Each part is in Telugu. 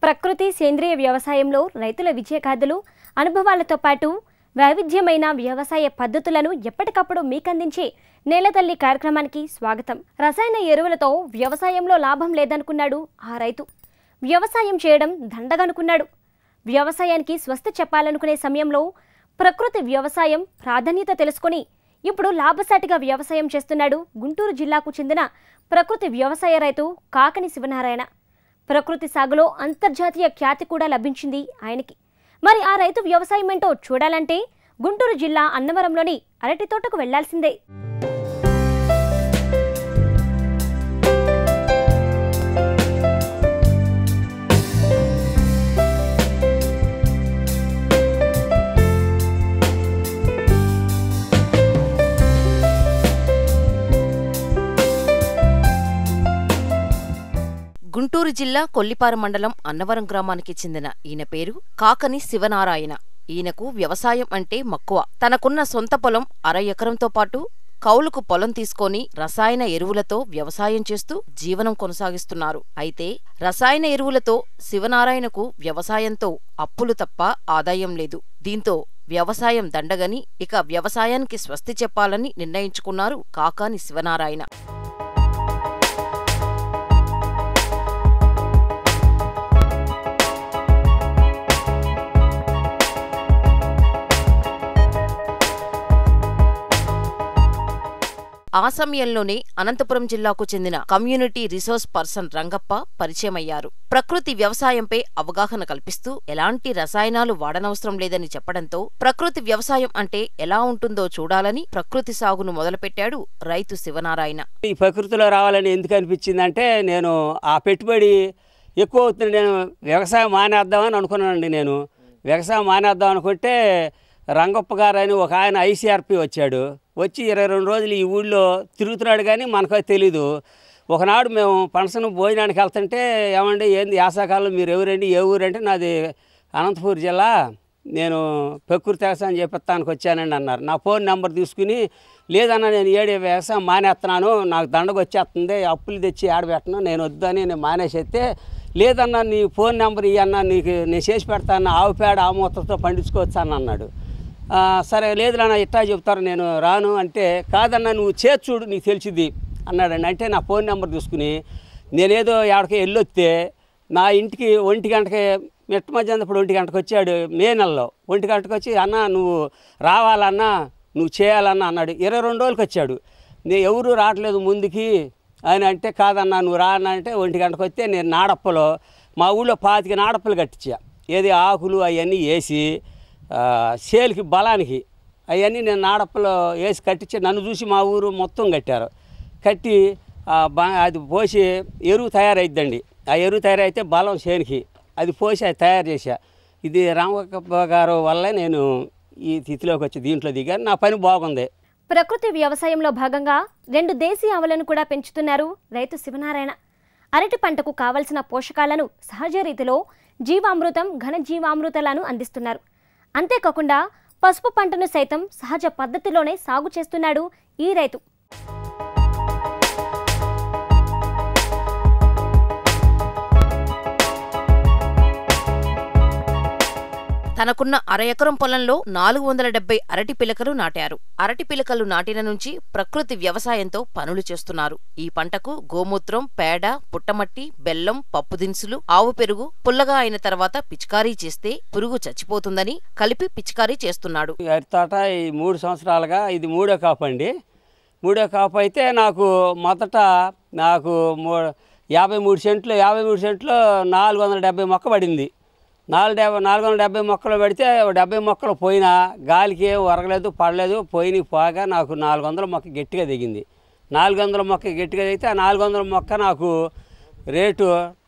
ప్రకృతి సేంద్రియ వ్యవసాయంలో రైతుల విజయగాథలు, అనుభవాలతో పాటు వైవిధ్యమైన వ్యవసాయ పద్ధతులను ఎప్పటికప్పుడు మీకందించే నేలతల్లి కార్యక్రమానికి స్వాగతం. రసాయన ఎరువులతో వ్యవసాయంలో లాభం లేదనుకున్నాడు ఆ రైతు. వ్యవసాయం చేయడం దండగనుకున్నాడు. వ్యవసాయానికి స్వస్తి చెప్పాలనుకునే సమయంలో ప్రకృతి వ్యవసాయం ప్రాధాన్యత తెలుసుకొని ఇప్పుడు లాభసాటిగా వ్యవసాయం చేస్తున్నాడు గుంటూరు జిల్లాకు చెందిన ప్రకృతి వ్యవసాయ రైతు కాకని శివనారాయణ. ప్రకృతి సాగులో అంతర్జాతీయ ఖ్యాతి కూడా లభించింది ఆయనకి. మరి ఆ రైతు వ్యవసాయం ఏంటో చూడాలంటే గుంటూరు జిల్లా అన్నవరంలోని అరటి తోటకు వెళ్లాల్సిందే. గుంటూరు జిల్లా కొల్లిపార మండలం అన్నవరం గ్రామానికి చెందిన ఈయన పేరు కాకని శివనారాయణ. ఈయనకు వ్యవసాయం అంటే మక్కువ. తనకున్న సొంత పొలం 1/2 ఎకరంతో పాటు కౌలుకు పొలం తీసుకొని రసాయన ఎరువులతో వ్యవసాయం చేస్తూ జీవనం కొనసాగిస్తున్నారు. అయితే రసాయన ఎరువులతో శివనారాయణకు వ్యవసాయంతో అప్పులు తప్ప ఆదాయం లేదు. దీంతో వ్యవసాయం దండగని ఇక వ్యవసాయానికి స్వస్తి చెప్పాలని నిర్ణయించుకున్నారు కాకాని శివనారాయణ. ఆ సమయంలోనే అనంతపురం జిల్లాకు చెందిన కమ్యూనిటీ రిసోర్స్ పర్సన్ రంగప్ప పరిచయమయ్యారు. ప్రకృతి వ్యవసాయంపై అవగాహన కల్పిస్తూ ఎలాంటి రసాయనాలు వాడనవసరం లేదని చెప్పడంతో ప్రకృతి వ్యవసాయం అంటే ఎలా ఉంటుందో చూడాలని ప్రకృతి సాగును మొదలుపెట్టాడు రైతు శివనారాయణ. ఈ ప్రకృతిలో రావాలని ఎందుకు అనిపించిందంటే, నేను ఆ పెట్టుబడి ఎక్కువ అవుతుంది, నేను వ్యవసాయం మానేద్దామని అనుకున్నానండి. నేను వ్యవసాయం మానేద్దాం అనుకుంటే రంగప్ప గారు అని ఒక ఆయన ఐసీఆర్పి వచ్చాడు. వచ్చి 22 రోజులు ఈ ఊళ్ళో తిరుగుతున్నాడు, కానీ మనకు తెలీదు. ఒకనాడు మేము ఫంక్షన్ భోజనానికి వెళ్తుంటే, ఏమండి ఏంది యాసకాలం మీరు ఎవరండి, ఏ ఊరంటే నాది అనంతపూర్ జిల్లా, నేను ప్రకృతి వ్యవసాయం చేపిస్తానికి వచ్చానండి అన్నారు. నా ఫోన్ నెంబర్ తీసుకుని, లేదన్నా నేను వ్యవసాయం మానేస్తున్నాను, నాకు దండకు వచ్చేస్తుంది, అప్పులు తెచ్చి ఆడబెట్టను, నేను వద్దని నేను మానేసేస్తే, లేదన్నా నీ ఫోన్ నెంబర్ ఇవన్నా నీకు నేను చేసి పెడతాను, ఆవు పేడ ఆమూతతో పండించుకోవచ్చు అని అన్నాడు. సరే లేదు నాన్న ఇట్టా చెప్తారు, నేను రాను అంటే, కాదన్నా నువ్వు చేసి చూడు నీకు తెలిసిద్ది అన్నాడండి. అంటే నా ఫోన్ నెంబర్ తీసుకుని నేనేదో ఎక్కడికి వెళ్ళొస్తే నా ఇంటికి 1 గంటకి మెట్ట మధ్యాహ్నం ఇప్పుడు 1 గంటకు వచ్చాడు. మే నెలలో 1 గంటకు వచ్చి, అన్న నువ్వు రావాలన్నా నువ్వు చేయాలన్నా అన్నాడు. 22 రోజులకి వచ్చాడు. నేను ఎవరు రావట్లేదు ముందుకి అని అంటే, కాదన్నా నువ్వు రా అన్న అంటే 1 గంటకు వస్తే నేను నాడప్పలో మా ఊళ్ళో 25 నాడప్పలు కట్టించా. ఏది ఆకులు అవన్నీ వేసి సేలుకి బలానికి అవన్నీ నేను నాడప్పలో వేసి కట్టించి, నన్ను చూసి మా ఊరు మొత్తం కట్టారు. కట్టి అది పోసి ఎరువు తయారైద్దండి. ఆ ఎరువు తయారైతే బలం చేనికి అది పోసి అది తయారు చేశా. ఇది రామకప్ప గారు వల్ల నేను ఈ స్థితిలోకి వచ్చి దీంట్లో దిగాను. నా పని బాగుంది. ప్రకృతి వ్యవసాయంలో భాగంగా 2 దేశీ ఆవులను కూడా పెంచుతున్నారు రైతు శివనారాయణ. అరటి పంటకు కావలసిన పోషకాలను సహజ రీతిలో జీవామృతం, ఘన జీవామృతాలను అందిస్తున్నారు. అంతేకాకుండా పసుపు పంటను సైతం సహజ పద్ధతిలోనే సాగు చేస్తున్నాడు ఈ రైతు. తనకున్న 1/2 ఎకరం పొలంలో 470 అరటి పిలకలు నాటారు. అరటి పిలకలు నాటిన నుంచి ప్రకృతి వ్యవసాయంతో పనులు చేస్తున్నారు. ఈ పంటకు గోమూత్రం, పేడ, పుట్టమట్టి, బెల్లం, పప్పు దినుసులు, ఆవు పెరుగు పుల్లగా అయిన తర్వాత పిచికారీ చేస్తే పురుగు చచ్చిపోతుందని కలిపి పిచికారీ చేస్తున్నాడు. అరటి తోట ఈ 3 సంవత్సరాలుగా ఇది 3వ కాపు అండి. 3వ కాపు అయితే నాకు మొదట 53 సెంట్లు 470 మొక్క పడింది. 470 మొక్కలు పెడితే 70 మొక్కలు పోయినా గాలికి ఏం ఒరగలేదు, పడలేదు, పోయినాయి. పోగా నాకు 400 మొక్క గట్టిగా దిగింది. 400 మొక్క గట్టిగా దిగితే ఆ 400 మొక్క నాకు రేటు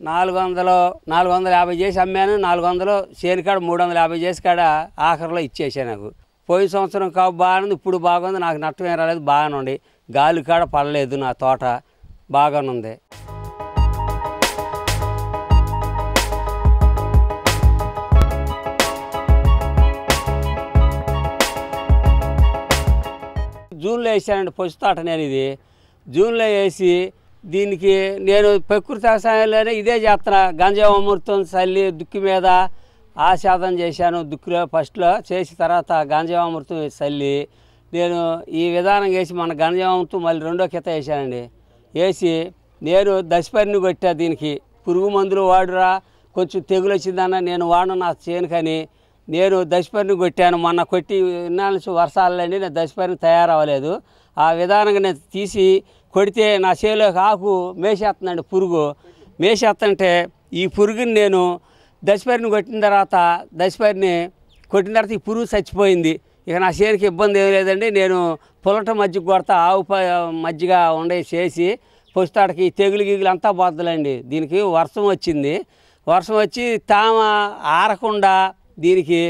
450 చేసి అమ్మాను. 400 చేనికాడ 350 చేసి కాడ ఆఖరిలో ఇచ్చేసా. నాకు పోయిన సంవత్సరం కాపు బాగుంది, ఇప్పుడు బాగుంది, నాకు నష్టం ఏం రాలేదు, బాగానే ఉంది. గాలి కాడ పడలేదు, నా తోట బాగానే ఉంది. జూన్లో వేసానండి పసుపు తోట. నేను ఇది జూన్లో వేసి దీనికి నేను ప్రకృతి వ్యవసాయంలోనే ఇదే చేస్తున్నా. గంజాయి అమృతం చల్లి దుక్కి మీద ఆశాదం చేశాను. దుక్కిలో ఫస్ట్లో చేసి తర్వాత గంజాయి అమృతం చల్లి నేను ఈ విధానం వేసి మన గంజాయి అమృతం మళ్ళీ రెండో కిత వేసానండి. వేసి నేను దశపరిని కొట్టా. దీనికి పురుగు మందులు వాడురా, కొంచెం తెగులు వచ్చిందన్న నేను వాడను నా చేనుకని నేను దశపరిని కొట్టాను. మొన్న కొట్టి ఇన్నాళ్ళ నుంచి వర్షాలండి నేను దశపరిని తయారవ్వలేదు. ఆ విధానంగా నేను తీసి కొడితే నా చేలోకి ఆకు మేసేస్తుందండి. పురుగు మేసేస్తుంటే ఈ పురుగుని నేను దశపరిని కొట్టిన తర్వాత ఈ పురుగు చచ్చిపోయింది. ఇక నా చేనుకి ఇబ్బంది ఏం లేదండి. నేను పులట మజ్జిగ కొడతా, ఆవు మజ్జిగ ఉండే చేసి పొస్తాడికి తెగులు గిగులు అంతా పోతుందండి. దీనికి వర్షం వచ్చింది. వర్షం వచ్చి తామ ఆరకుండా దీనికి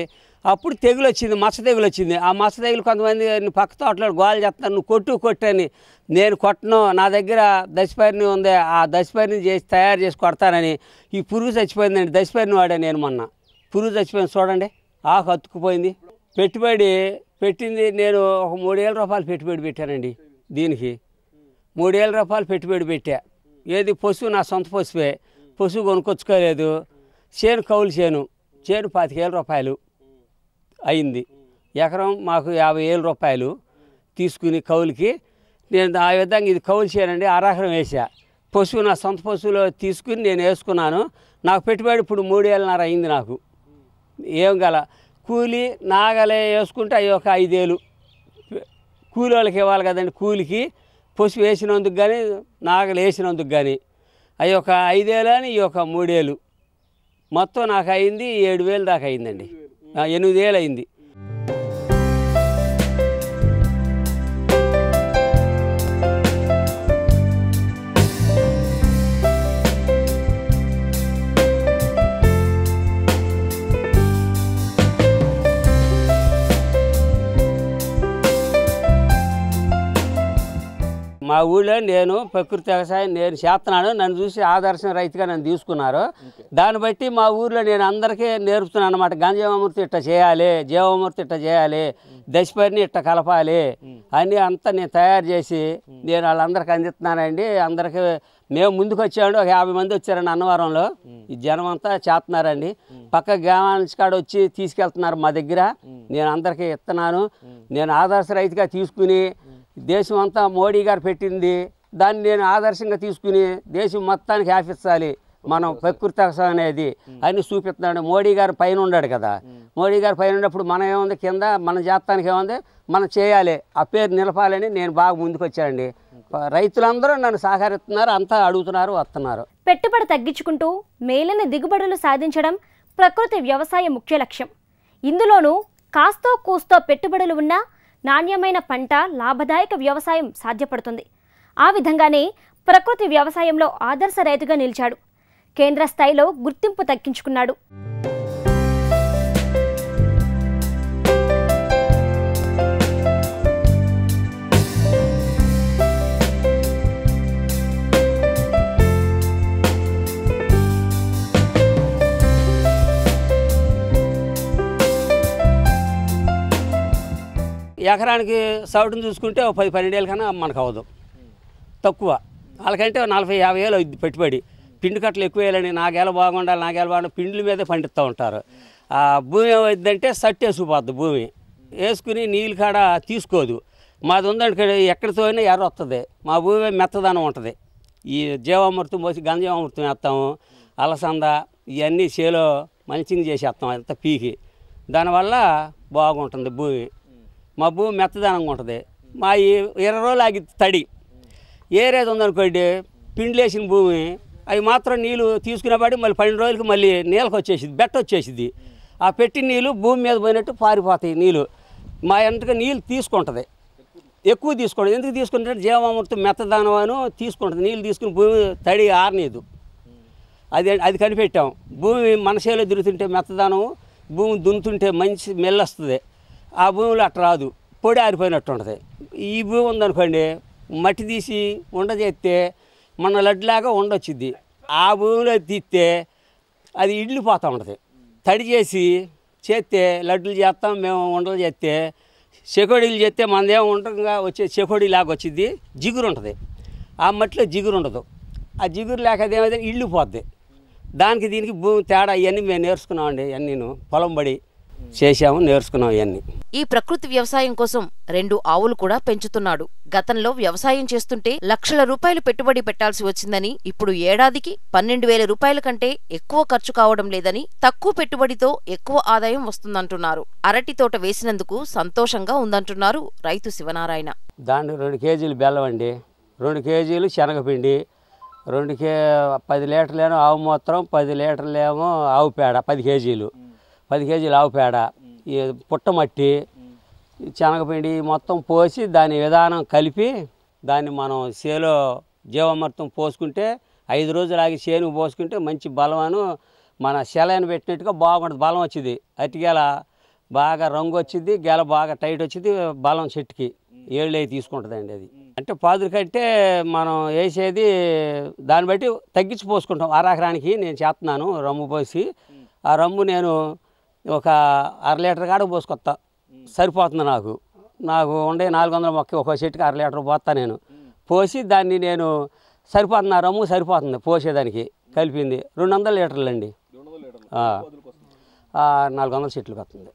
అప్పుడు తెగులు వచ్చింది, మచ్చ తెగులు వచ్చింది. ఆ మచ్చ తెగులు కొంతమంది పక్క తోటలో గోలు చేస్తాను, నువ్వు కొట్టని. నేను కొట్టను, నా దగ్గర దశపరిని ఉంది, ఆ దశపరిని చేసి తయారు చేసి కొడతానని ఈ పురుగు చచ్చిపోయిందండి. దశపరిని వాడా నేను మొన్న. పురుగు చచ్చిపోయింది చూడండి, ఆకు అతుక్కుపోయింది. పెట్టుబడి పెట్టింది నేను ఒక 3,000 రూపాయలు పెట్టుబడి పెట్టానండి. దీనికి 3,000 రూపాయలు పెట్టుబడి పెట్టా. ఏది పశువు నా సొంత పశువే, పశువు కొనుక్కొచ్చుకోలేదు. చేను కౌలు చేను 25,000 రూపాయలు అయింది. ఎకరం మాకు 50,000 రూపాయలు తీసుకుని కౌలుకి నేను ఆ విధంగా ఇది కౌలు చేయనండి. అరెకరం వేసా. పశువు నా సొంత పశువులో తీసుకుని నేను వేసుకున్నాను. నాకు పెట్టుబడి ఇప్పుడు 3,500 అయింది. నాకు ఏం గల కూలి నాగలే వేసుకుంటే అవి ఒక 5,000 కూలి వాళ్ళకి ఇవ్వాలి కదండి. కూలికి పశువు వేసినందుకు కానీ నాగలు వేసినందుకు కానీ అవి ఒక 5,000 అని ఇవి ఒక 3,000 మొత్తం నాకు అయింది 7,000 దాకా అయిందండి. 8,000 అయింది. మా ఊళ్ళో నేను ప్రకృతి వ్యవసాయం నేను చేస్తున్నాను. నన్ను చూసి ఆదర్శం రైతుగా నన్ను తీసుకున్నారు. దాన్ని బట్టి మా ఊర్లో నేను అందరికీ నేర్పుతున్నాను అన్నమాట. గంజామూర్తి ఇట్ట చేయాలి, జీవామూర్తి ఇట్ట చేయాలి, దశపరిని ఇట్ట కలపాలి అని అంతా నేను తయారు చేసి నేను వాళ్ళందరికీ అందిస్తున్నానండి. అందరికీ మేము ముందుకు వచ్చామండి. ఒక 50 మంది వచ్చారండి అన్నవరంలో. ఈ జనం అంతా చేస్తున్నారండి. పక్క గ్రామాల కాడ వచ్చి తీసుకెళ్తున్నారు మా దగ్గర. నేను అందరికీ ఇస్తున్నాను. నేను ఆదర్శ రైతుగా తీసుకుని దేశం అంతా మోడీ గారు పెట్టింది, దాన్ని నేను ఆదర్శంగా తీసుకుని దేశం మొత్తానికి వ్యాపించాలి మనం ప్రకృతి వ్యవసాయం అనేది అని చూపిస్తున్నాడు. మోడీ గారు పైన ఉన్నాడు కదా, మోడీ గారు పైన ఉన్నప్పుడు మనం ఏముంది కింద, మన జాతానికి ఏముంది, మనం చేయాలి, ఆ పేరు నిలపాలని నేను బాగా ముందుకు వచ్చానండి. రైతులందరూ నన్ను సహకరిస్తున్నారు, అంతా అడుగుతున్నారు, వస్తున్నారు. పెట్టుబడి తగ్గించుకుంటూ మేలైన దిగుబడులు సాధించడం ప్రకృతి వ్యవసాయ ముఖ్య లక్ష్యం. ఇందులోనూ కాస్తో కూస్తో పెట్టుబడులు ఉన్నా నాణ్యమైన పంట, లాభదాయక వ్యవసాయం సాధ్యపడుతుంది. ఆ విధంగానే ప్రకృతి వ్యవసాయంలో ఆదర్శ రైతుగా నిలిచాడు. కేంద్ర స్థాయిలో గుర్తింపు దక్కించుకున్నాడు. ఎకరానికి సౌటును చూసుకుంటే 10-12 కన్నా మనకు అవ్వదు, తక్కువ. వాళ్ళకంటే 40-50 అవుద్ది పెట్టుబడి. పిండి కట్టలు ఎక్కువ వేయాలని, నాగేల బాగుండాలి, పిండ్ల మీదే పండిస్తూ ఉంటారు. ఆ భూమి ఏమైందంటే సట్టు వేసుకుపోద్ది. భూమి వేసుకుని నీళ్ళు కాడ తీసుకోదు. మాది ఉందంటే ఎక్కడితో అయినా ఎర్ర వస్తుంది. మా భూమి మెత్తదనం ఉంటుంది. ఈ జీవామృతం పోసి గంజామృతం వేస్తాము, అలసంద ఇవన్నీ చేలో మంచిగా చేసేస్తాం అంతా పీకి. దానివల్ల బాగుంటుంది భూమి. మా భూమి మెత్తదనంగా ఉంటుంది. మా 20 రోజులు ఆగి తడి ఏరేది ఉందనుకోండి, పిండిలు వేసిన భూమి అవి మాత్రం నీళ్ళు తీసుకునేవాడి మళ్ళీ 12 రోజులకి మళ్ళీ నీళ్ళకి వచ్చేసింది, బెట్ట వచ్చేసింది. ఆ పెట్టిన నీళ్ళు భూమి మీద పోయినట్టు పారిపోతాయి నీళ్ళు. మా ఎంతగా నీళ్ళు తీసుకుంటుంది, ఎక్కువ తీసుకుంటుంది. ఎందుకు తీసుకుంటే జీవామృతం మెత్తదనం అని తీసుకుంటుంది. నీళ్ళు తీసుకుని భూమి తడి ఆరనీదు. అది కనిపెట్టాం. భూమి మన చేలో తిరుగుతుంటే మెత్తదనం, భూమి దున్నుతుంటే మంచి మెల్లు వస్తుంది. ఆ భూమిలో అట్ట రాదు, పొడి ఆరిపోయినట్టు ఉంటుంది. ఈ భూమి ఉందనుకోండి, మట్టి తీసి ఉండజేస్తే మన లడ్డులాగా ఉండొచ్చుద్ది. ఆ భూమిలో తీస్తే అది ఇడ్లిపోతూ ఉంటుంది. తడి చేసి చేస్తే లడ్డులు చేస్తాం మేము, ఉండలు చేస్తే చెకోడీలు చేస్తే మనదేమో ఉండగా వచ్చే చెకోడీలాగా వచ్చింది, జిగురు ఉంటుంది. ఆ మట్టిలో జిగురు ఉండదు. ఆ జిగురు లేక అదేమైతే ఇళ్ళు పోద్ది. దానికి దీనికి భూమి తేడా ఇవన్నీ మేము నేర్చుకున్నామండి. ఇవన్నీ పొలం బడి చేసాము, నేర్చుకున్నాం ఇవన్నీ. ఈ ప్రకృతి వ్యవసాయం కోసం 2 ఆవులు కూడా పెంచుతున్నాడు. గతంలో వ్యవసాయం చేస్తుంటే లక్షల రూపాయలు పెట్టుబడి పెట్టాల్సి వచ్చిందని, ఇప్పుడు ఏడాదికి 12,000 రూపాయల కంటే ఎక్కువ ఖర్చు కావడం లేదని, తక్కువ పెట్టుబడితో ఎక్కువ ఆదాయం వస్తుందంటున్నారు. అరటి తోట వేసినందుకు సంతోషంగా ఉందంటున్నారు రైతు శివనారాయణ. దాంట్లో 2 కేజీలు బెల్లం అండి, 2 కేజీలు శనగపిండి, 10 లీటర్లేమో ఆవు మూత్రం, 10 లీటర్లేమో ఆవు పేడ, 10 కేజీలు ఆవు పేడ, ఈ పుట్టమట్టి, శనగపిండి మొత్తం పోసి దాని విధానం కలిపి దాన్ని మనం చేలో జీవామృతం పోసుకుంటే 5 రోజులు ఆగి చేనుకు పోసుకుంటే మంచి బలమను మన సెలైన్ పెట్టినట్టుగా బాగుంటుంది. బలం వచ్చింది, అరటిగెల బాగా రంగు వచ్చింది, గెల బాగా టైట్ వచ్చింది, బలం చెట్టుకి 7 అయి తీసుకుంటుందండి. అది అంటే పాదురు కంటే మనం వేసేది దాన్ని బట్టి తగ్గించి పోసుకుంటాం. అరెకరానికి నేను చేస్తున్నాను రమ్ము పోసి, ఆ రమ్ము నేను ఒక 1/2 లీటర్ కాడ పోసుకొస్తా, సరిపోతుంది. నాకు ఉండే 400 మొక్క ఒక చెట్టుకి 1/2 లీటర్ పోస్తా నేను. పోసి దాన్ని నేను సరిపోతుంది, ఆ రమ్ము సరిపోతుంది పోసేదానికి కలిపింది 200 లీటర్లు అండి. 400 చెట్లకు వస్తుంది,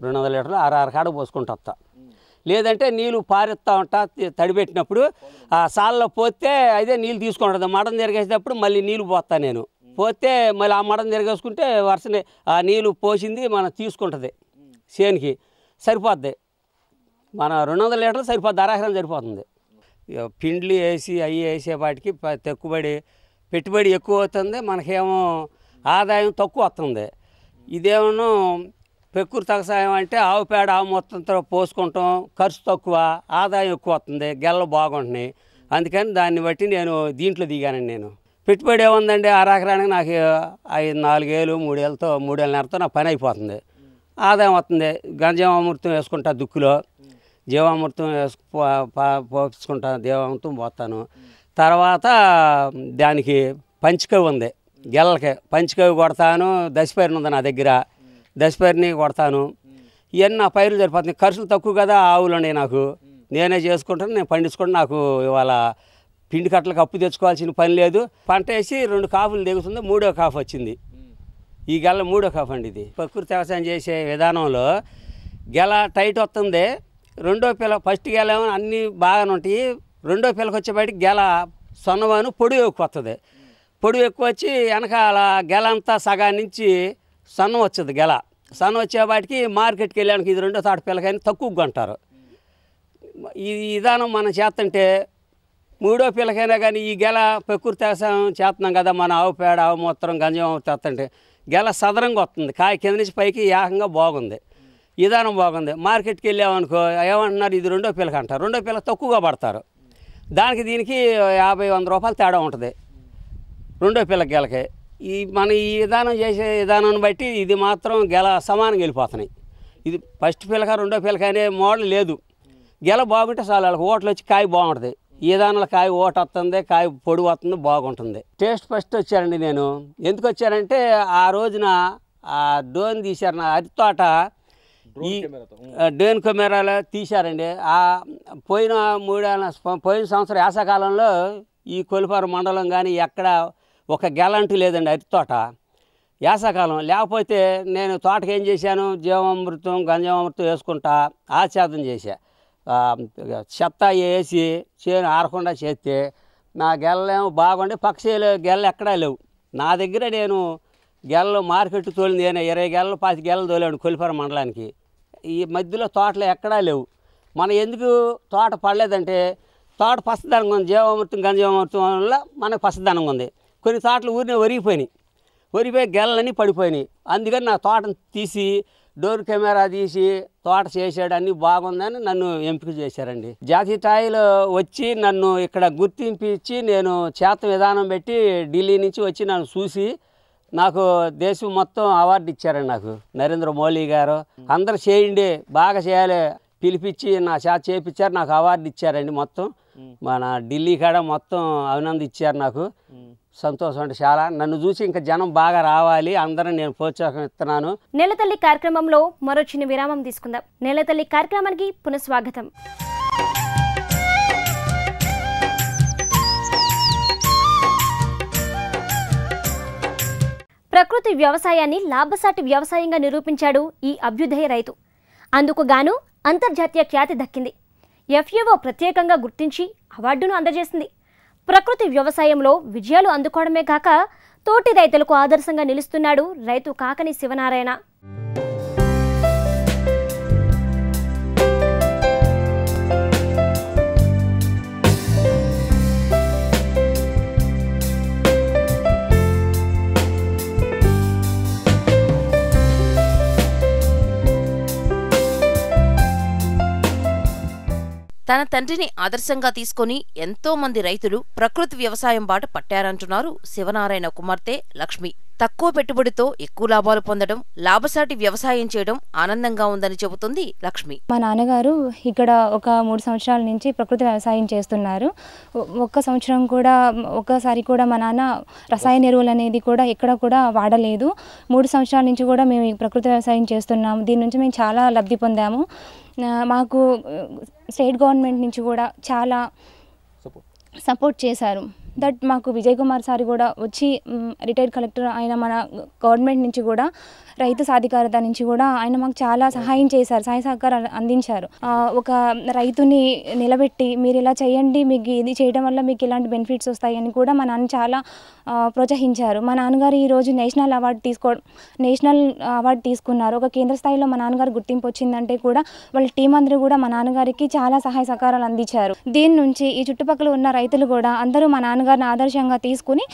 200 లీటర్లు 1/2 కాడ పోసుకుంటూ వస్తా. లేదంటే నీళ్ళు పారిస్తూ ఉంటా, తడిపెట్టినప్పుడు ఆ సాల్లో పోతే అదే నీళ్ళు తీసుకుంటుంది. మడం తిరిగేసేటప్పుడు మళ్ళీ నీళ్ళు పోస్తా నేను. పోతే మళ్ళీ ఆ మడం తిరిగేసుకుంటే వరుసనే ఆ నీళ్ళు పోసింది మనం తీసుకుంటుంది, చేనికి సరిపోద్ది. మన 200 లీటర్లు సరిపోద్ది, అరెకరం సరిపోతుంది. పిండ్లు వేసి అవి వేసేపాటికి పెట్టుబడి ఎక్కువ అవుతుంది, మనకేమో ఆదాయం తక్కువ వస్తుంది. ఇదేమో ప్రకృతి వ్యవసాయం అంటే ఆవు పేడ ఆవు మొత్తంతో పోసుకుంటాం, ఖర్చు తక్కువ, ఆదాయం ఎక్కువ వస్తుంది, గెల్లలు బాగుంటున్నాయి. అందుకని దాన్ని బట్టి నేను దీంట్లో దిగానండి. నేను పెట్టుబడి ఏముందండి, అరెకరానికి నాకు 4 ఏళ్ళు 3 ఏళ్ళతో 3.5 నాకు పని అయిపోతుంది, ఆదాయం వస్తుంది. జీవామృతం వేసుకుంటా, దుక్కులో జీవామృతం పోసుకుంటా, జీవామృతం పోతాను. తర్వాత దానికి పంచకవి ఉంది, గెల్లకి పంచకవి కొడతాను. దశపైరు ఉంది నా దగ్గర, దశపైరుని కొడతాను. ఇవన్నీ నా పైరులు సరిపోతుంది, ఖర్చులు తక్కువ కదా. ఆవులు ఉన్నాయి నాకు, నేనే చేసుకుంటాను, నేను పండించుకుంటాను. నాకు ఇవాళ పిండి కట్టలకు అప్పు తెచ్చుకోవాల్సిన పని లేదు. పంట వేసి 2 కాపులు దిగుతుంది, 3వ కాపు వచ్చింది. ఈ గెల 3వ కాపు అండి. ఇది ప్రకృతి వ్యవసాయం చేసే విధానంలో గెల టైట్ వస్తుంది. 2వ పిల్ల, ఫస్ట్ గెల ఏమో అన్నీ బాగానే ఉంటాయి, 2వ పిల్లకి వచ్చేపాటికి గెల సొన్నవాను పొడుగు ఎక్కువ వస్తుంది. పొడుగు ఎక్కువ వచ్చి వెనకాల గెల అంతా సగాన్ని నుంచి సన్నం వచ్చేది. గెల సన్నం వచ్చేపాటికి మార్కెట్కి వెళ్ళడానికి ఇది 2వ తాట పిల్లకని తక్కువ కొంటారు. ఈ విధానం మనం చేస్తుంటే 3వ పిల్లకైనా కానీ ఈ గెల ప్రకృతి వ్యవసాయం చేస్తున్నాం కదా, మన ఆవు పేడ ఆవు మూత్రం గంజం చేస్తుంటే గెల సదరంగా వస్తుంది, కాయ కింద నుంచి పైకి ఏకంగా బాగుంది, విధానం బాగుంది. మార్కెట్కి వెళ్ళామనుకో ఏమంటున్నారు, ఇది 2వ పిల్లకి అంటారు, 2వ పిల్ల తక్కువగా పడతారు. దానికి దీనికి 50-100 రూపాయలు తేడా ఉంటుంది 2వ పిల్లకి గెలకి. మన ఈ విధానం చేసే విధానాన్ని బట్టి ఇది మాత్రం గెల సమానంగా వెళ్ళిపోతున్నాయి. ఇది ఫస్ట్ పిల్లక 2వ పిల్లక అనే మోడల్ లేదు. గెల బాగుంటే చాలు, వాళ్ళకి ఓట్లు వచ్చి కాయ బాగుంటుంది. ఈ విధానంలో కాయ ఓట వస్తుంది, కాయ పొడి వస్తుంది, బాగుంటుంది. టేస్ట్ ఫస్ట్ వచ్చారండి నేను. ఎందుకు వచ్చారంటే ఆ రోజున ఆ డ్రోన్ తీశారు, నా అరటి తోట ఈ డ్రోన్ కెమెరాలో తీశారండి. పోయిన సంవత్సరం వేసవకాలంలో ఈ కొలిపారు మండలం కానీ ఎక్కడ ఒక గెల అంటూ లేదండి అరటి తోట వేసవకాలం. లేకపోతే నేను తోటకి ఏం చేశాను, జీవామృతం గంజామృతం వేసుకుంటా ఆచ్ఛాదం చేశా. చెత్త వేసి చేను ఆరకుండా చేస్తే నా గెల్లేమో బాగుండి పక్క చేలు గెల్ల ఎక్కడా లేవు. నా దగ్గర నేను గెలలు మార్కెట్ తోలింది, నేను 20 గెలలు 25 గెలలు తోలాను కొలిపారు మండలానికి. ఈ మధ్యలో తోటలు ఎక్కడా లేవు. మనం ఎందుకు తోట పడలేదంటే తోట పచ్చదనంగా ఉంది, జీవామృతం గంజామృతం వల్ల మనకు పచ్చదనంగా ఉంది. కొన్ని తోటలు ఊరిని ఒరిగిపోయి గెలలన్నీ పడిపోయినాయి. అందుకని నా తోటను తీసి డోర్ కెమెరా తీసి తోట చేసాడు, అన్నీ బాగుందని నన్ను ఎంపిక చేశారండి. జాతీయ స్థాయిలో వచ్చి నన్ను ఇక్కడ గుర్తింపు ఇచ్చి నేను చేత విధానం పెట్టి ఢిల్లీ నుంచి వచ్చి నన్ను చూసి నాకు దేశం మొత్తం అవార్డు ఇచ్చారండి. నాకు నరేంద్ర మోడీ గారు అందరూ చేయండి, బాగా చేయాలి పిలిపించి నా చేత చేయించారు, నాకు అవార్డు ఇచ్చారండి. మొత్తం మన ఢిల్లీ కాడ మొత్తం అభినందించారు. నాకు సంతోషం అంటే చాలా. నన్ను చూసి ఇంకా జనం బాగా రావాలి, అందరూ నేను ప్రోత్సాహం ఇస్తున్నాను. నెలతల్లి కార్యక్రమంలో మరో చిన్న విరామం తీసుకుందాం. నెలతల్లి కార్యక్రమానికి పునఃస్వాగతం. ప్రకృతి వ్యవసాయాన్ని లాభసాటి వ్యవసాయంగా నిరూపించాడు ఈ అభ్యుదయ రైతు. అందుకు గాను అంతర్జాతీయ ఖ్యాతి దక్కింది. FAO ప్రత్యేకంగా గుర్తించి అవార్డును అందజేసింది. ప్రకృతి వ్యవసాయంలో విజయాలు అందుకోవడమే కాక తోటి రైతులకు ఆదర్శంగా నిలుస్తున్నాడు రైతు కాకని శివనారాయణ. తన తండ్రిని ఆదర్శంగా తీసుకుని ఎంతో మంది రైతులు ప్రకృతి వ్యవసాయం బాట పట్టారంటున్నారు శివనారాయణ కుమార్తె లక్ష్మి. తక్కువ పెట్టుబడితో ఎక్కువ లాభాలు పొందడం, లాభసాటి వ్యవసాయం చేయడం ఆనందంగా ఉందని చెబుతుంది లక్ష్మి. మా నాన్నగారు ఇక్కడ ఒక 3 సంవత్సరాల నుంచి ప్రకృతి వ్యవసాయం చేస్తున్నారు. ఒక్కసారి కూడా మా నాన్న రసాయన ఎరువులు అనేది కూడా ఎక్కడ కూడా వాడలేదు. 3 సంవత్సరాల నుంచి కూడా మేము ఈ ప్రకృతి వ్యవసాయం చేస్తున్నాము. దీని నుంచి మేము చాలా లబ్ధి పొందాము. మాకు స్టేట్ గవర్నమెంట్ నుంచి కూడా చాలా సపోర్ట్ చేశారు. దట్ మాకు విజయ్ కుమార్ సార్ కూడా వచ్చి రిటైర్డ్ కలెక్టర్ ఆయన మన గవర్నమెంట్ నుంచి కూడా రైతు సాధికారత నుంచి కూడా ఆయన మాకు చాలా సహాయం చేశారు, సహాయ సహకారాలు అందించారు. ఒక రైతుని నిలబెట్టి మీరు ఇలా చేయండి, మీకు ఇది చేయడం వల్ల మీకు ఇలాంటి బెనిఫిట్స్ వస్తాయని కూడా మా నాన్న చాలా ప్రోత్సహించారు. మా నాన్నగారు ఈరోజు నేషనల్ అవార్డు తీసుకున్నారు. ఒక కేంద్ర స్థాయిలో మా నాన్నగారు గుర్తింపు వచ్చిందంటే కూడా వాళ్ళ టీం అందరూ కూడా మా నాన్నగారికి చాలా సహాయ సహకారాలు అందించారు. దీని నుంచి ఈ చుట్టుపక్కల ఉన్న రైతులు కూడా అందరూ మా నాన్నగారిని ఆదర్శంగా తీసుకుని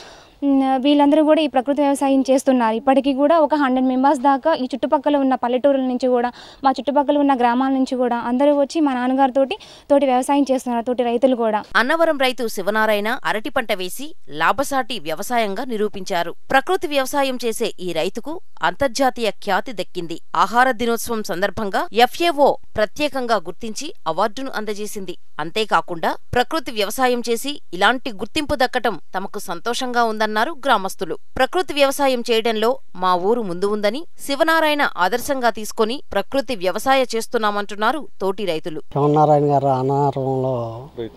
వీళ్ళందరూ కూడా ఈ ప్రకృతి వ్యవసాయం చేస్తున్నారు. ఇప్పటికీ కూడా ఒక 100 మెంబర్స్ దాకా ఈ చుట్టుపక్కల ఉన్న పల్లెటూరుల నుంచి కూడా, మా చుట్టుపక్కల ఉన్న గ్రామాల నుంచి కూడా అందరూ వచ్చి మా నాన్నగారితోటి వ్యవసాయం చేస్తున్నారు, తోటి రైతులు కూడా. అన్నవరం రైతు శివనారాయణ అరటి పంట వేసి లాభసాటి వ్యవసాయంగా నిరూపించారు. ప్రకృతి వ్యవసాయం చేసే ఈ రైతుకు అంతర్జాతీయ ఖ్యాతి దక్కింది. ఆహార దినోత్సవం సందర్భంగా FAO ప్రత్యేకంగా గుర్తించి అవార్డును అందజేసింది. అంతేకాకుండా ప్రకృతి వ్యవసాయం చేసి ఇలాంటి గుర్తింపు దక్కటం తమకు సంతోషంగా ఉందన్నారు గ్రామస్తులు. ప్రకృతి వ్యవసాయం చేయడంలో మా ఊరు ముందు ఉందని శివనారాయణ ఆదర్శంగా తీసుకుని ప్రకృతి వ్యవసాయ చేస్తున్నామంటున్నారు తోటి రైతులు. శివనారాయణ గారు అనారంలో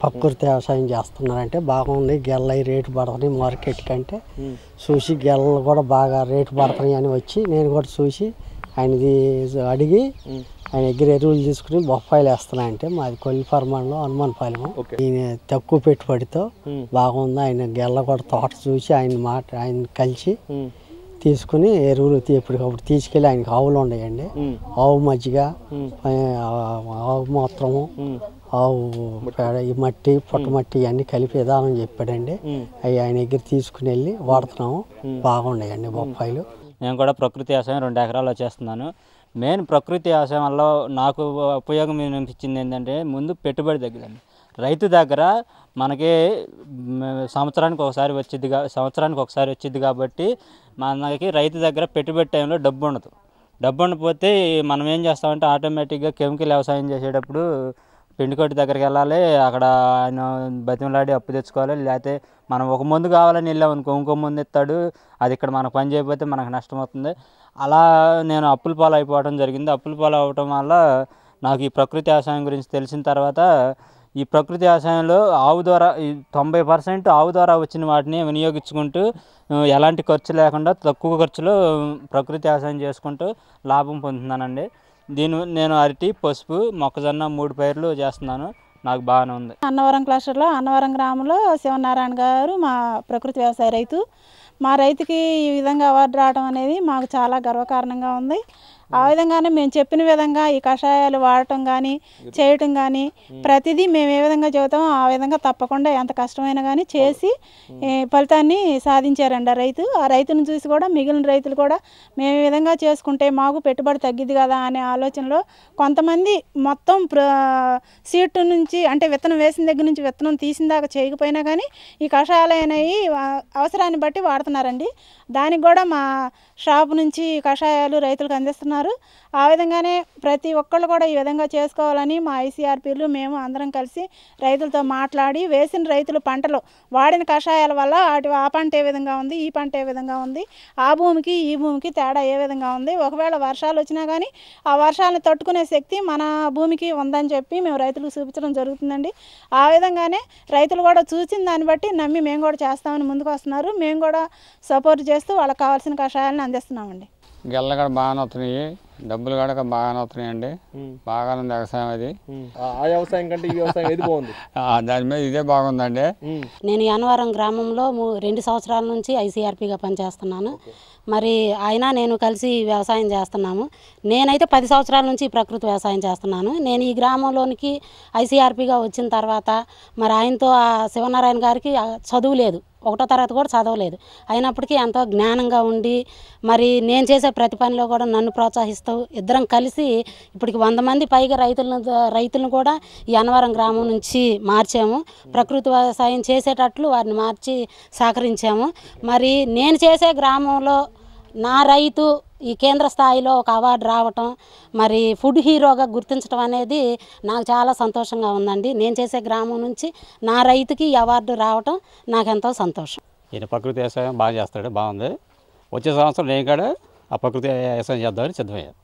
ప్రకృతి వ్యవసాయం చేస్తున్నారంటే బాగుంది. గెల్లయి రేటు పడుతున్నాయి మార్కెట్ కంటే చూసి గెల్లలు కూడా బాగా రేటు పడుతున్నాయి అని వచ్చి నేను కూడా చూసి ఆయనది అడిగి ఆయన దగ్గర ఎరువులు తీసుకుని బొప్పాయిలు వేస్తున్నాయంటే మాది కొల్లిపరమంలో హనుమాన్పాలెం. ఈయన తక్కువ పెట్టుబడితో బాగుంది. ఆయన గెల్ల కూడా తోట చూసి ఆయన కలిసి తీసుకుని ఎరువులు ఎప్పటికప్పుడు తీసుకెళ్ళి ఆయనకి ఆవులు ఉన్నాయండి. ఆవు మజ్జిగ, ఆవు మూత్రము, ఆవు పేడ, ఈ మట్టి పుట్టమట్టి ఇవన్నీ కలిపి విధానం చెప్పాడండి. అవి ఆయన దగ్గర తీసుకుని వెళ్ళి వాడుతున్నాము. బాగున్నాయండి బొప్పాయిలు. నేను కూడా ప్రకృతి వ్యవసాయం 2 ఎకరాలు చేస్తున్నాను. మెయిన్ ప్రకృతి వ్యవసాయం వల్ల నాకు ఉపయోగం అనిపించింది ఏంటంటే ముందు పెట్టుబడి తగ్గిందండి. రైతు దగ్గర మనకి సంవత్సరానికి ఒకసారి వచ్చింది కాబట్టి మనకి రైతు దగ్గర పెట్టుబడి టైంలో డబ్బు ఉండదు. డబ్బు ఉండకపోతే మనం ఏం చేస్తామంటే ఆటోమేటిక్గా కెమికల్ వ్యవసాయం చేసేటప్పుడు పిండికొట్టి దగ్గరికి వెళ్ళాలి, అక్కడ ఆయన బతిమలాడి అప్పు తెచ్చుకోవాలి. లేకపోతే మనం ఒక మందు కావాలని వెళ్ళామనుకో ఇంకో మందు ఇస్తాడు, అది ఇక్కడ మనకు పని చేయకపోతే మనకు నష్టం అవుతుంది. అలా నేను అప్పుల పాలు అయిపోవడం జరిగింది. అప్పుల పాలు అవ్వటం వల్ల నాకు ఈ ప్రకృతి వ్యవసాయం గురించి తెలిసిన తర్వాత ఈ ప్రకృతి వ్యవసాయంలో ఆవు ద్వారా 90% ఆవు ద్వారా వచ్చిన వాటిని వినియోగించుకుంటూ ఎలాంటి ఖర్చు లేకుండా తక్కువ ఖర్చులో ప్రకృతి వ్యవసాయం చేసుకుంటూ లాభం పొందుతున్నానండి. నేను అరటి, పసుపు, మొక్కజొన్న 3 పైర్లు చేస్తున్నాను. నాకు బాగానే ఉంది. అన్నవరం క్లస్టర్లో అన్నవరం గ్రామంలో శివనారాయణ గారు మా ప్రకృతి వ్యవసాయ రైతు. మా రైతుకి ఈ విధంగా అవార్డు రావడం అనేది మాకు చాలా గర్వకారణంగా ఉంది. ఆ విధంగానే మేము చెప్పిన విధంగా ఈ కషాయాలు వాడటం కానీ చేయటం కానీ ప్రతిదీ మేము ఏ విధంగా చెబుతామో ఆ విధంగా తప్పకుండా ఎంత కష్టమైనా కానీ చేసి ఫలితాన్ని సాధించారండి ఆ రైతును చూసి కూడా మిగిలిన రైతులు కూడా మేము ఈ విధంగా చేసుకుంటే మాకు పెట్టుబడి తగ్గిద్ది కదా అనే ఆలోచనలో కొంతమంది మొత్తం సీడ్ నుంచి అంటే విత్తనం వేసిన దగ్గర నుంచి విత్తనం తీసిన దాకా చేయకపోయినా కానీ ఈ కషాయాలు అనేవి అవసరాన్ని బట్టి వాడుతున్నారండి. దానికి కూడా మా షాపు నుంచి కషాయాలు రైతులకు అందిస్తున్నారు. చేస్తున్నారు. ఆ విధంగానే ప్రతి ఒక్కళ్ళు కూడా ఈ విధంగా చేసుకోవాలని మా ఐసీఆర్పీలు మేము అందరం కలిసి రైతులతో మాట్లాడి వేసిన రైతులు పంటలు వాడిన కషాయాల వల్ల ఆ పంట ఏ విధంగా ఉంది, ఈ పంట ఏ విధంగా ఉంది, ఆ భూమికి ఈ భూమికి తేడా ఏ విధంగా ఉంది, ఒకవేళ వర్షాలు వచ్చినా కానీ ఆ వర్షాలను తట్టుకునే శక్తి మన భూమికి ఉందని చెప్పి మేము రైతులకు చూపించడం జరుగుతుందండి. ఆ విధంగానే రైతులు కూడా చూసిన దాన్ని బట్టి నమ్మి మేము కూడా చేస్తామని ముందుకు వస్తున్నారు. మేము కూడా సపోర్ట్ చేస్తూ వాళ్ళకి కావాల్సిన కషాయాలను అందిస్తున్నామండి. గెల్ల కూడా బాగానే వస్తున్నాయి, డబ్బులు కూడా బాగానే వస్తున్నాయండి. బాగానే ఉంది వ్యవసాయం. అది ఆ వ్యవసాయం కంటే ఈ వ్యవసాయం ఏది బాగుంది? దాని మీద ఇదే బాగుందండి. నేను అన్నవరం గ్రామంలో 2 సంవత్సరాల నుంచి ఐసీఆర్పీగా పనిచేస్తున్నాను. మరి ఆయన నేను కలిసి వ్యవసాయం చేస్తున్నాము. నేనైతే 10 సంవత్సరాల నుంచి ప్రకృతి వ్యవసాయం చేస్తున్నాను. నేను ఈ గ్రామంలోనికి ఐసీఆర్పీగా వచ్చిన తర్వాత మరి ఆయనతో శివనారాయణ గారికి చదువు లేదు, 1వ తరగతి కూడా చదవలేదు. అయినప్పటికీ ఎంతో జ్ఞానంగా ఉండి మరి నేను చేసే ప్రతి పనిలో కూడా నన్ను ప్రోత్సహిస్తూ ఇద్దరం కలిసి ఇప్పటికి 100 మంది పైగా రైతులను కూడా ఈ అన్నవరం గ్రామం నుంచి మార్చాము. ప్రకృతి వ్యవసాయం చేసేటట్లు వారిని మార్చి సహకరించాము. మరి నేను చేసే గ్రామంలో నా రైతు ఈ కేంద్ర స్థాయిలో ఒక అవార్డు రావటం, మరి ఫుడ్ హీరోగా గుర్తించడం అనేది నాకు చాలా సంతోషంగా ఉందండి. నేను చేసే గ్రామం నుంచి నా రైతుకి ఈ అవార్డు రావటం నాకు ఎంతో సంతోషం. ఈయన ప్రకృతి వ్యవసాయం బాగా చేస్తాడు, బాగుంది. వచ్చే సంవత్సరం నేను కూడా ఆ ప్రకృతి వ్యవసాయం చేద్దామని సిద్ధమయ్యాను.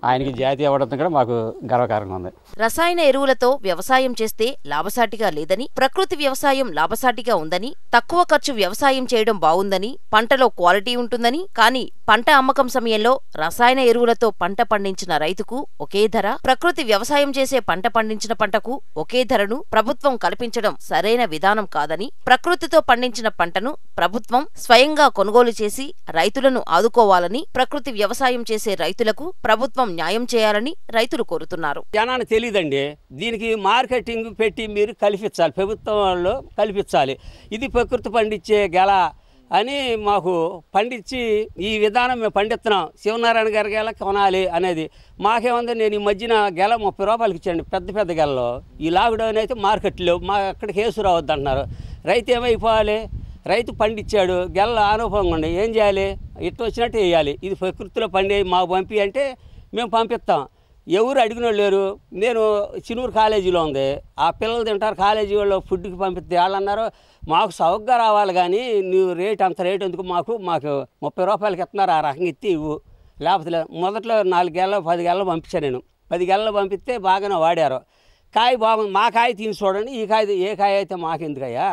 ఆయనకి జాతీయ అవార్డు కూడా మాకు గర్వకారంగా ఉంది. రసాయన ఎరువులతో వ్యవసాయం చేస్తే లాభసాటిగా లేదని, ప్రకృతి వ్యవసాయం లాభసాటిగా ఉందని, తక్కువ ఖర్చు వ్యవసాయం చేయడం బాగుందని, పంటలో క్వాలిటీ ఉంటుందని, కానీ పంట అమ్మకం సమయంలో రసాయన ఎరువులతో పంట పండించిన రైతుకు ఒకే ధర, ప్రకృతి వ్యవసాయం చేసే పంట పండించిన పంటకు ఒకే ధరను ప్రభుత్వం కల్పించడం సరైన విధానం కాదని, ప్రకృతితో పండించిన పంటను ప్రభుత్వం స్వయంగా కొనుగోలు చేసి రైతులను ఆదుకోవాలని, ప్రకృతి వ్యవసాయం చేసే రైతులకు ప్రభుత్వం న్యాయం చేయాలని రైతులు కోరుతున్నారు. జనానికి తెలియదండి. దీనికి మార్కెటింగ్ పెట్టి మీరు కల్పించాలి, ప్రభుత్వం వాళ్ళు కల్పించాలి. ఇది ప్రకృతి పండించే గెల అని మాకు పండించి ఈ విధానం మేము పండిస్తున్నాం, శివనారాయణ గారి గెల కొనాలి అనేది మాకేముంది. నేను ఈ మధ్యన గెల 30 రూపాయలకి ఇచ్చాండి, పెద్ద పెద్ద గెలలో. ఈ లాక్డౌన్ అయితే మార్కెట్లో మా అక్కడికి కేసు రావద్దు అంటున్నారు. రైతు ఏమైపోవాలి? రైతు పండించాడు, గెల అనుభవం ఉండి ఏం చేయాలి? ఇట్టు వచ్చినట్టు వేయాలి. ఇది ప్రకృతిలో పండి మాకు పంపి అంటే మేము పంపిస్తాం. ఎవరు అడిగిన వాళ్ళు లేరు. నేను చినూరు కాలేజీలో ఉంది, ఆ పిల్లలు తింటారు, కాలేజీ వాళ్ళు ఫుడ్కి పంపిస్తే వాళ్ళు అన్నారు మాకు సౌకర్యంగా రావాలి కానీ నువ్వు అంత రేటు ఎందుకు, మాకు 30 రూపాయలకి ఇస్తున్నారు, ఆ రకంగా ఇస్తే ఇవ్వు, లేకపోతే మొదట్లో 4 గెలలు 10 గెలలు పంపించాను నేను. 10 గెలలు పంపిస్తే బాగానే వాడారు. కాయ బాగుంది, మా కాయ తిని చూడండి, ఈ కాయ ఏ కాయ అయితే మాకెందుకయ్యా,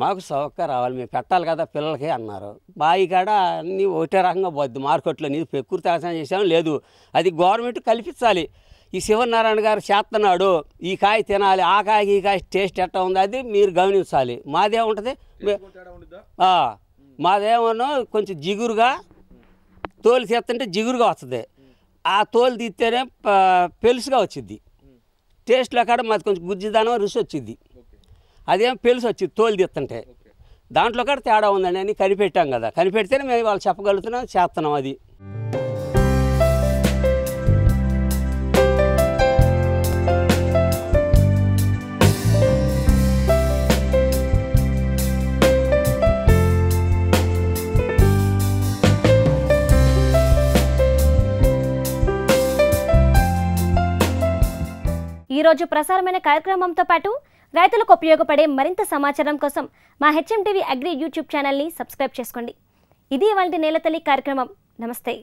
మాకు సౌకర్యం రావాలి, మేము పెట్టాలి కదా పిల్లలకి అన్నారు. బాయి కాడ అన్నీ ఒకటే రకంగా పోద్ది మార్కెట్లో. నీది ప్రకృతి వ్యవసాయం చేసాము లేదు, అది గవర్నమెంట్ కల్పించాలి. ఈ శివనారాయణ గారు చేస్తున్నాడు, ఈ కాయ తినాలి, ఆ కాయకి ఈ కాయ టేస్ట్ ఎట్లా ఉంది అది మీరు గమనించాలి. మాదేముంటుంది, మాదేమన్నా కొంచెం జిగురుగా తోలు తీస్తుంటే జిగురుగా వస్తుంది, ఆ తోలు తీస్తేనే పెలుసుగా వచ్చింది. టేస్ట్లో కాడ మాది కొంచెం గుజ్జిదానం రుచి వచ్చింది, అదేం పెలుసు వచ్చింది తోలు తీస్తుంటే. దాంట్లో కూడా తేడా ఉందండి అని కనిపెట్టాం కదా, కనిపెడితేనే మేము వాళ్ళు చెప్పగలుగుతున్నాం, చేస్తున్నాం. అది ఈరోజు ప్రసారమైన కార్యక్రమంతో పాటు రైతులకు ఉపయోగపడే మరింత సమాచారం కోసం మా హెచ్ఎం టీవీ అగ్రి యూట్యూబ్ ఛానల్ని సబ్స్క్రైబ్ చేసుకోండి. ఇది ఇవాల్టి నేలతల్లి కార్యక్రమం. నమస్తే.